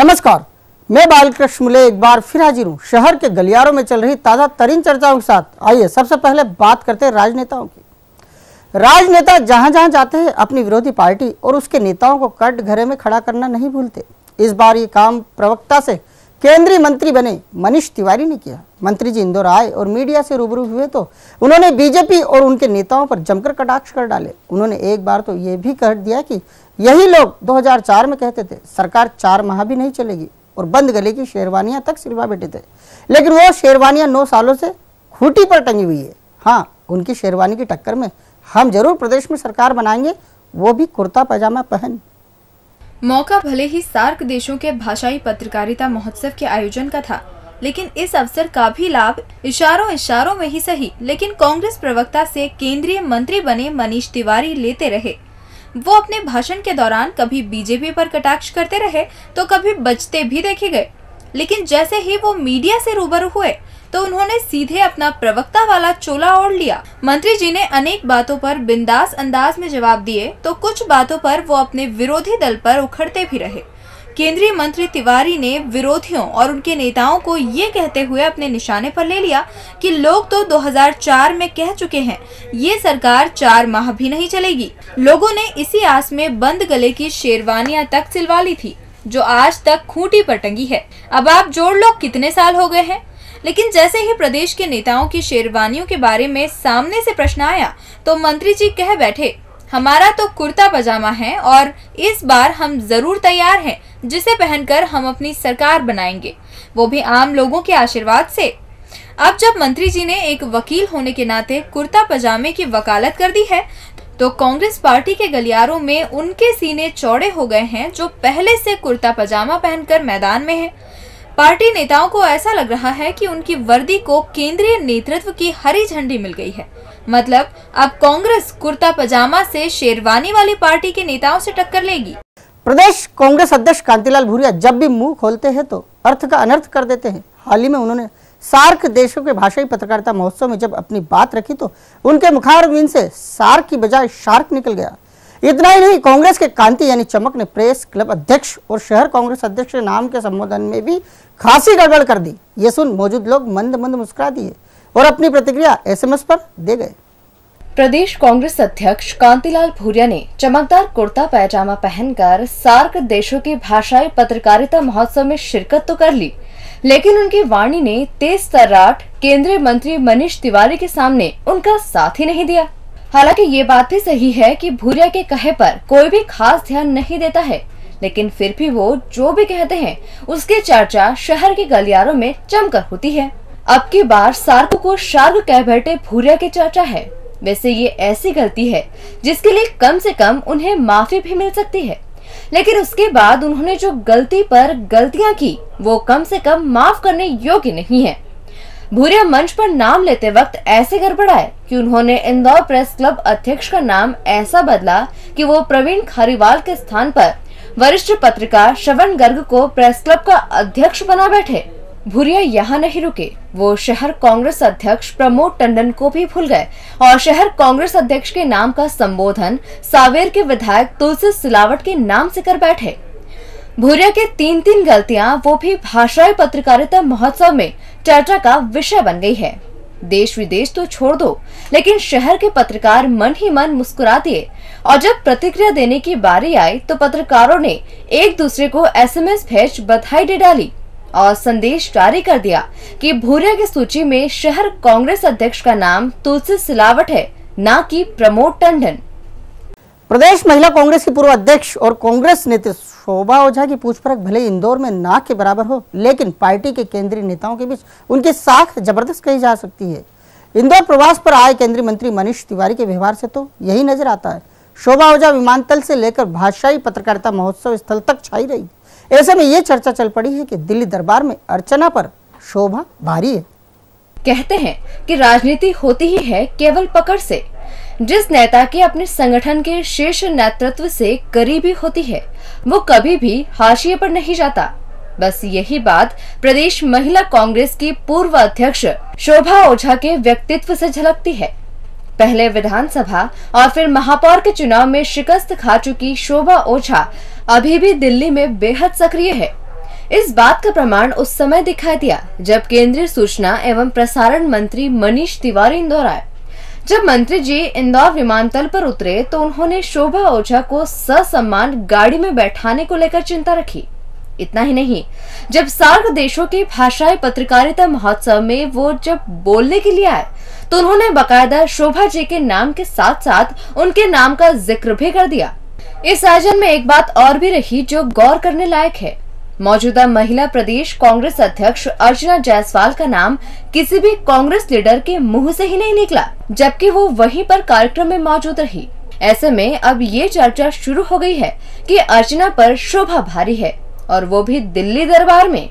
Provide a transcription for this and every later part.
नमस्कार, मैं बालकृष्ण मुले एक बार फिर हाजिर हूँ शहर के गलियारों में चल रही ताजा तरीन चर्चाओं के साथ। आइए सबसे पहले बात करते हैं राजनेताओं की। राजनेता जहां जहां जाते हैं अपनी विरोधी पार्टी और उसके नेताओं को कटघरे में खड़ा करना नहीं भूलते। इस बार ये काम प्रवक्ता से केंद्रीय मंत्री बने मनीष तिवारी ने किया। मंत्री जी इंदौर आए और मीडिया से रूबरू हुए तो उन्होंने बीजेपी और उनके नेताओं पर जमकर कटाक्ष कर डाले। उन्होंने एक बार तो ये भी कह दिया कि यही लोग 2004 में कहते थे सरकार 4 माह भी नहीं चलेगी और बंद गले की शेरवानियां तक सिलवा बैठे थे, लेकिन वो शेरवानियां 9 सालों से खूंटी पर टंगी हुई है। हाँ, उनकी शेरवानी की टक्कर में हम जरूर प्रदेश में सरकार बनाएंगे, वो भी कुर्ता पजामा पहन। मौका भले ही सार्क देशों के भाषाई पत्रकारिता महोत्सव के आयोजन का था, लेकिन इस अवसर का भी लाभ इशारों में ही सही लेकिन कांग्रेस प्रवक्ता से केंद्रीय मंत्री बने मनीष तिवारी लेते रहे। वो अपने भाषण के दौरान कभी बीजेपी पर कटाक्ष करते रहे तो कभी बचते भी देखे गए, लेकिन जैसे ही वो मीडिया से रूबरू हुए तो उन्होंने सीधे अपना प्रवक्ता वाला चोला ओढ़ लिया। मंत्री जी ने अनेक बातों पर बिंदास अंदाज में जवाब दिए तो कुछ बातों पर वो अपने विरोधी दल पर उखड़ते भी रहे। केंद्रीय मंत्री तिवारी ने विरोधियों और उनके नेताओं को ये कहते हुए अपने निशाने पर ले लिया कि लोग तो 2004 में कह चुके हैं ये सरकार 4 माह भी नहीं चलेगी। लोगों ने इसी आस में बंद गले की शेरवानियां तक सिलवा ली थी जो आज तक खूंटी पर टंगी है। अब आप जोड़ लो कितने साल हो गए हैं। लेकिन जैसे ही प्रदेश के नेताओं की शेरवानियों के बारे में सामने से प्रश्न आया तो मंत्री जी कह बैठे, हमारा तो कुर्ता पजामा है और इस बार हम जरूर तैयार हैं जिसे पहनकर हम अपनी सरकार बनाएंगे, वो भी आम लोगों के आशीर्वाद से। अब जब मंत्री जी ने एक वकील होने के नाते कुर्ता पजामे की वकालत कर दी है तो कांग्रेस पार्टी के गलियारों में उनके सीने चौड़े हो गए हैं जो पहले से कुर्ता पजामा पहनकर मैदान में है। पार्टी नेताओं को ऐसा लग रहा है कि उनकी वर्दी को केंद्रीय नेतृत्व की हरी झंडी मिल गई है। मतलब अब कांग्रेस कुर्ता पजामा से शेरवानी वाली पार्टी के नेताओं से टक्कर लेगी। प्रदेश कांग्रेस अध्यक्ष कांतिलाल भूरिया जब भी मुंह खोलते हैं तो अर्थ का अनर्थ कर देते हैं। हाल ही में उन्होंने सार्क देशों के भाषाई पत्रकारिता महोत्सव में जब अपनी बात रखी तो उनके मुखारबिंद से सार्क की बजाय शार्क निकल गया। इतना ही नहीं, कांग्रेस के कांति यानी चमक ने प्रेस क्लब अध्यक्ष और शहर कांग्रेस अध्यक्ष के नाम के संबोधन में भी खासी गड़बड़ कर दी। ये सुन मौजूद लोग मंद मंद मुस्कुरा दिए और अपनी प्रतिक्रिया SMS पर दे गए। प्रदेश कांग्रेस अध्यक्ष कांतिलाल भूरिया ने चमकदार कुर्ता पैजामा पहनकर सार्क देशों के भाषाई पत्रकारिता महोत्सव में शिरकत तो कर ली, लेकिन उनकी वाणी ने तेज तर्राट केंद्रीय मंत्री मनीष तिवारी के सामने उनका साथ ही नहीं दिया। हालांकि ये बात भी सही है कि भूरिया के कहे पर कोई भी खास ध्यान नहीं देता है, लेकिन फिर भी वो जो भी कहते हैं उसकी चर्चा शहर के गलियारों में जमकर होती है। अब की बार सार्क को शार्क कह बैठे भूरिया की चर्चा है। वैसे ये ऐसी गलती है जिसके लिए कम से कम उन्हें माफी भी मिल सकती है, लेकिन उसके बाद उन्होंने जो गलती पर गलतियां की वो कम से कम माफ करने योग्य नहीं है। भूरिया मंच पर नाम लेते वक्त ऐसे गड़बड़ाए कि उन्होंने इंदौर प्रेस क्लब अध्यक्ष का नाम ऐसा बदला कि वो प्रवीण खारीवाल के स्थान पर वरिष्ठ पत्रकार श्रवण गर्ग को प्रेस क्लब का अध्यक्ष बना बैठे। भूरिया यहाँ नहीं रुके, वो शहर कांग्रेस अध्यक्ष प्रमोद टंडन को भी भूल गए और शहर कांग्रेस अध्यक्ष के नाम का संबोधन सावेर के विधायक तुलसी सिलावट के नाम से कर बैठे। भूरिया के 3 गलतियां वो भी भाषाई पत्रकारिता महोत्सव में चर्चा का विषय बन गई है। देश विदेश तो छोड़ दो, लेकिन शहर के पत्रकार मन ही मन मुस्कुरा दिए और जब प्रतिक्रिया देने की बारी आई तो पत्रकारों ने एक दूसरे को SMS भेज बधाई दे डाली और संदेश जारी कर दिया कि भूरिया की सूची में शहर कांग्रेस अध्यक्ष का नाम तुलसी सिलावट है, न कि प्रमोद टंडन। प्रदेश महिला कांग्रेस की पूर्व अध्यक्ष और कांग्रेस नेत्री शोभा ओझा की पूछपरछ भले इंदौर में नाक के बराबर हो, लेकिन पार्टी के केंद्रीय नेताओं के बीच उनकी साख जबरदस्त कही जा सकती है। इंदौर प्रवास पर आए केंद्रीय मंत्री मनीष तिवारी के व्यवहार से तो यही नजर आता है। शोभा ओझा विमानतल से लेकर भाषाई पत्रकारिता महोत्सव स्थल तक छाई रही। ऐसे में ये चर्चा चल पड़ी है कि दिल्ली दरबार में अर्चना पर शोभा भारी है। कहते हैं कि राजनीति होती ही है केवल पकड़ से। जिस नेता के अपने संगठन के शीर्ष नेतृत्व से करीबी होती है वो कभी भी हाशिए पर नहीं जाता। बस यही बात प्रदेश महिला कांग्रेस की पूर्व अध्यक्ष शोभा ओझा के व्यक्तित्व से झलकती है। पहले विधानसभा और फिर महापौर के चुनाव में शिकस्त खा चुकी शोभा ओझा अभी भी दिल्ली में बेहद सक्रिय है। इस बात का प्रमाण उस समय दिखाई दिया जब केंद्रीय सूचना एवं प्रसारण मंत्री मनीष तिवारी इंदौर आए। जब मंत्री जी इंदौर विमानतल पर उतरे तो उन्होंने शोभा ओझा को ससम्मान गाड़ी में बैठाने को लेकर चिंता रखी। इतना ही नहीं, जब सार्क देशों के भाषाई पत्रकारिता महोत्सव में वो जब बोलने के लिए आए तो उन्होंने बकायदा शोभा जी के नाम के साथ साथ उनके नाम का जिक्र भी कर दिया। इस आयोजन में एक बात और भी रही जो गौर करने लायक है। मौजूदा महिला प्रदेश कांग्रेस अध्यक्ष अर्चना जायसवाल का नाम किसी भी कांग्रेस लीडर के मुंह से ही नहीं निकला, जबकि वो वहीं पर कार्यक्रम में मौजूद रही। ऐसे में अब ये चर्चा शुरू हो गई है कि अर्चना पर शोभा भारी है और वो भी दिल्ली दरबार में।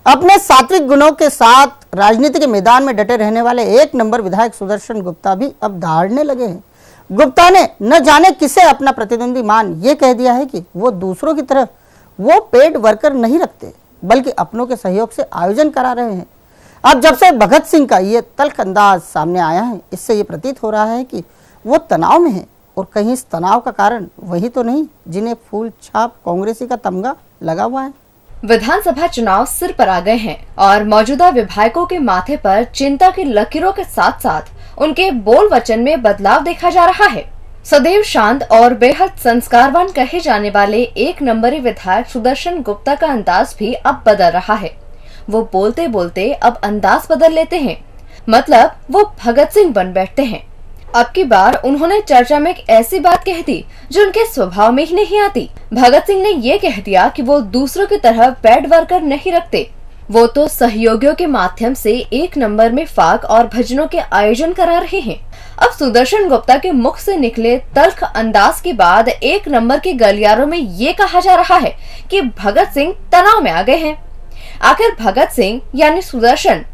अपने सात्विक गुणों के साथ राजनीति के मैदान में डटे रहने वाले एक नंबर विधायक सुदर्शन गुप्ता भी अब दहाड़ने लगे हैं। गुप्ता ने न जाने किसे अपना प्रतिद्वंदी मान ये कह दिया है कि वो दूसरों की तरह वो पेड वर्कर नहीं रखते, बल्कि अपनों के सहयोग से आयोजन करा रहे हैं। अब जब से भगत सिंह का ये तल्ख अंदाज सामने आया है, इससे ये प्रतीत हो रहा है कि वो तनाव में है और कहीं इस तनाव का कारण वही तो नहीं जिन्हें फूल छाप कांग्रेसी का तमगा लगा हुआ है। विधानसभा चुनाव सिर पर आ गए हैं और मौजूदा विधायकों के माथे पर चिंता की लकीरों के साथ साथ उनके बोल वचन में बदलाव देखा जा रहा है। सदैव शांत और बेहद संस्कारवान कहे जाने वाले एक नंबरी विधायक सुदर्शन गुप्ता का अंदाज भी अब बदल रहा है। वो बोलते बोलते अब अंदाज बदल लेते हैं, मतलब वो भगत सिंह बन बैठते हैं। अब की बार उन्होंने चर्चा में एक ऐसी बात कह दी जो उनके स्वभाव में ही नहीं आती। भगत सिंह ने ये कह दिया कि वो दूसरों की तरह पेड वर्कर नहीं रखते, वो तो सहयोगियों के माध्यम से एक नंबर में फाग और भजनों के आयोजन करा रहे हैं। अब सुदर्शन गुप्ता के मुख से निकले तल्ख अंदाज के बाद एक नंबर के गलियारों में ये कहा जा रहा है कि भगत सिंह तनाव में आ गए हैं। आखिर भगत सिंह यानी सुदर्शन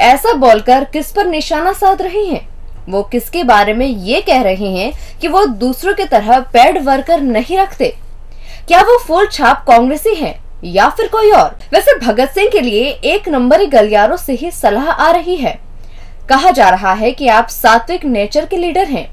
ऐसा बोलकर किस पर निशाना साध रहे हैं? वो किसके बारे में ये कह रहे हैं कि वो दूसरों की तरह पेड वर्कर नहीं रखते? क्या वो फूल छाप कांग्रेसी हैं या फिर कोई और? वैसे भगत सिंह के लिए एक नंबरी गलियारों से ही सलाह आ रही है। कहा जा रहा है कि आप सात्विक नेचर के लीडर हैं,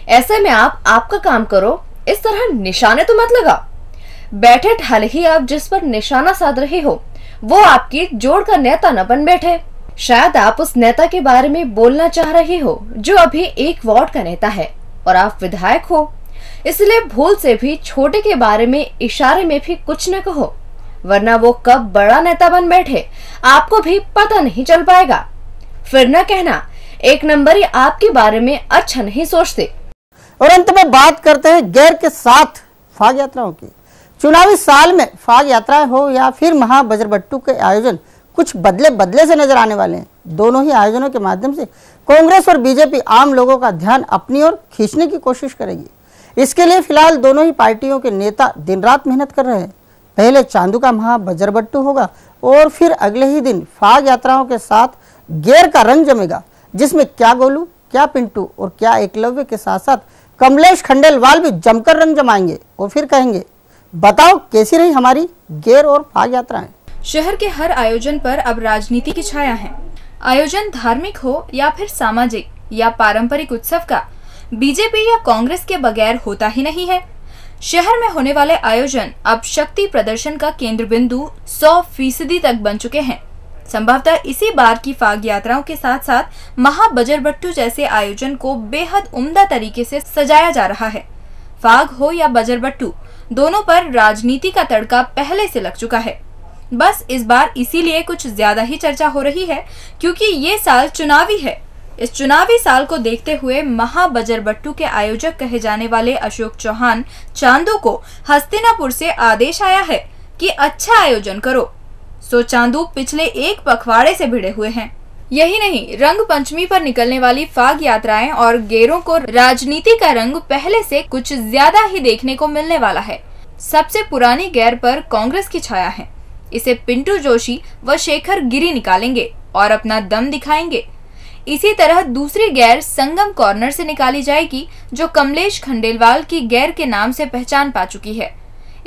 ऐसे में आप आपका काम करो, इस तरह निशाने तो मत लगाओ। बैठे ठाले ही आप जिस पर निशाना साध रहे हो वो आपकी जोड़ का नेता न बन बैठे। शायद आप उस नेता के बारे में बोलना चाह रहे हो जो अभी एक वार्ड का नेता है और आप विधायक हो, इसलिए भूल से भी छोटे के बारे में इशारे में भी कुछ न कहो, वरना वो कब बड़ा नेता बन बैठे आपको भी पता नहीं चल पाएगा। फिर न कहना एक नंबरी आपके बारे में अच्छा नहीं सोचते। और अंत में बात करते हैं गैर के साथ फाग यात्राओं की। चुनावी साल में फाग यात्राएं हो या फिर महाबजरबट्टू के आयोजन कुछ बदले से नजर आने वाले हैं। दोनों ही आयोजनों के माध्यम से कांग्रेस और बीजेपी आम लोगों का ध्यान अपनी ओर खींचने की कोशिश करेगी। इसके लिए फिलहाल दोनों ही पार्टियों के नेता दिन रात मेहनत कर रहे हैं। पहले चांदू का महाबजरबट्टू होगा और फिर अगले ही दिन फाग यात्राओं के साथ गेर का रंग जमेगा, जिसमें क्या गोलू, क्या पिंटू और क्या एकलव्य के साथ साथ कमलेश खंडेलवाल भी जमकर रंग जमाएंगे और फिर कहेंगे, बताओ कैसी रही हमारी गेर और फाग यात्राएं। शहर के हर आयोजन पर अब राजनीति की छाया है। आयोजन धार्मिक हो या फिर सामाजिक या पारंपरिक उत्सव का बीजेपी या कांग्रेस के बगैर होता ही नहीं है। शहर में होने वाले आयोजन अब शक्ति प्रदर्शन का केंद्र बिंदु 100% तक बन चुके हैं। संभवतः इसी बार की फाग यात्राओं के साथ साथ महाबजरबट्टू जैसे आयोजन को बेहद उम्दा तरीके से सजाया जा रहा है। फाग हो या बजरबट्टू, दोनों पर राजनीति का तड़का पहले से लग चुका है। बस इस बार इसीलिए कुछ ज्यादा ही चर्चा हो रही है क्योंकि ये साल चुनावी है। इस चुनावी साल को देखते हुए महाबजरबट्टू के आयोजक कहे जाने वाले अशोक चौहान चांदू को हस्तिनापुर से आदेश आया है कि अच्छा आयोजन करो। सो चांदू पिछले एक पखवाड़े से भिड़े हुए हैं। यही नहीं, रंग पंचमी पर निकलने वाली फाग यात्राएं और गेरों को राजनीति का रंग पहले से कुछ ज्यादा ही देखने को मिलने वाला है। सबसे पुरानी गैर पर कांग्रेस की छाया है। इसे पिंटू जोशी व शेखर गिरी निकालेंगे और अपना दम दिखाएंगे। इसी तरह दूसरी गैर संगम कॉर्नर से निकाली जाएगी जो कमलेश खंडेलवाल की गैर के नाम से पहचान पा चुकी है।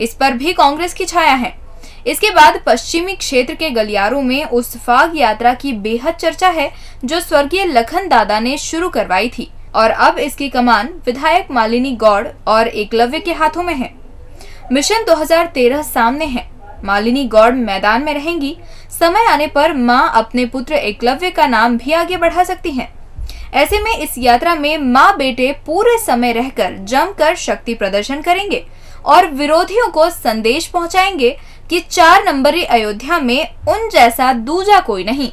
इस पर भी कांग्रेस की छाया है। इसके बाद पश्चिमी क्षेत्र के गलियारों में उस फाग यात्रा की बेहद चर्चा है जो स्वर्गीय लखन दादा ने शुरू करवाई थी और अब इसकी कमान विधायक मालिनी गौड़ और एकलव्य के हाथों में है। मिशन 2013 सामने है, मालिनी गौड़ मैदान में रहेंगी। समय आने पर मां अपने पुत्र एकलव्य का नाम भी आगे बढ़ा सकती हैं। ऐसे में इस यात्रा में मां बेटे पूरे समय रहकर जमकर शक्ति प्रदर्शन करेंगे और विरोधियों को संदेश पहुंचाएंगे कि 4 नंबरी अयोध्या में उन जैसा दूजा कोई नहीं।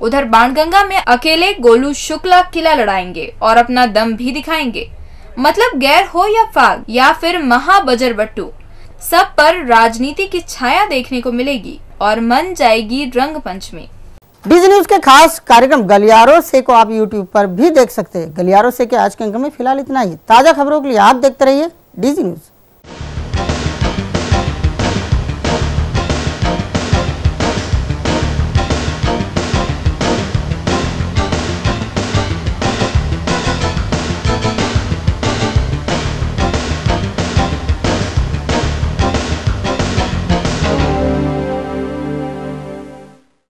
उधर बाणगंगा में अकेले गोलू शुक्ला किला लड़ाएंगे और अपना दम भी दिखाएंगे। मतलब गैर हो या फाग या फिर महाबजरबट्टू, सब पर राजनीति की छाया देखने को मिलेगी और मन जाएगी रंग पंचमी। डीजी न्यूज के खास कार्यक्रम गलियारों से को आप यूट्यूब पर भी देख सकते हैं। गलियारों से के आज के अंक में फिलहाल इतना ही। ताजा खबरों के लिए आप देखते रहिए डीजी न्यूज।